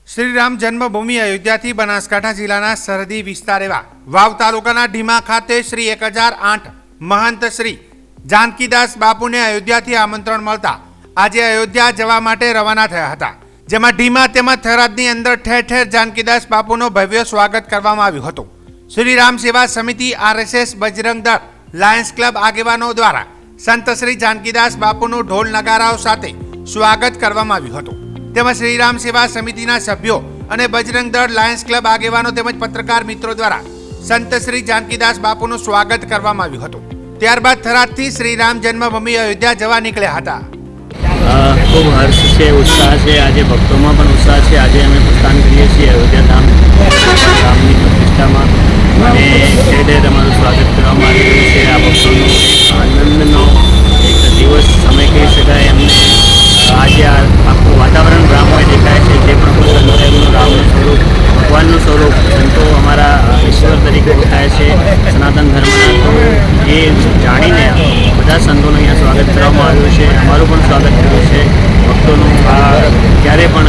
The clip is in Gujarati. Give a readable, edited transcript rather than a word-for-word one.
શ્રી રામ જન્મભૂમિ અયોધ્યાથી બનાસકાંઠા જિલ્લાના સરહદી વિસ્તાર એવા વાવ તાલુકાના ઢીમા ખાતે શ્રી 1008 મહંત શ્રી જાનકીદાસ બાપુને અયોધ્યાથી આમંત્રણ મળતા આજે અયોધ્યા જવા માટે રવાના થયા હતા, જેમાં ઢીમા તેમજ થરાદની અંદર ઠેર ઠેર જાનકીદાસ બાપુનો ભવ્ય સ્વાગત કરવામાં આવ્યું હતું। શ્રી રામ સેવા સમિતિ, RSS, બજરંગ દળ, લાયન્સ ક્લબ આગેવાનો દ્વારા સંત શ્રી જાનકીદાસ બાપુનું ઢોલ નગારાઓ સાથે સ્વાગત કરવામાં આવ્યું હતું। તેમજ શ્રી રામ સેવા સમિતિના સભ્યો અને બજરંગ દળ, લાયન્સ ક્લબ આગેવાનો તેમજ પત્રકાર મિત્રો દ્વારા સંત શ્રી જાનકીદાસ બાપુનું સ્વાગત કરવામાં આવ્યું હતું। ત્યારબાદ થરાદથી શ્રી રામ જન્મભૂમિ અયોધ્યા જવા નીકળ્યા હતા। ખૂબ હર્ષ છે, ઉત્સાહ છે। આજે ભક્તોમાં પણ ઉત્સાહ છે। આજે અમે પ્રસ્થાન કરીએ છીએ અયોધ્યા રામની પ્રતિષ્ઠામાં અને ઠેર ઠેર અમારું સ્વાગત કરવામાં આવી રહ્યું છે। આ ભક્તોનો આનંદનો એક દિવસ સમય કહી શકાય। એમને આજે આખું વાતાવરણ રામમય દેખાય છે। જે પણ કોઈ સંતો એમનું રામનું સ્વરૂપ, ભગવાનનું સ્વરૂપ, સંતો અમારા ઈશ્વર તરીકે ઓળખાય છે સનાતન ધર્મના, તો એ જાણીને બધા સંતોનું અહીંયા સ્વાગત કરવામાં આવ્યું છે। અમારું પણ સ્વાગત કર્યું છે। ભક્તોનું ક્યારે પણ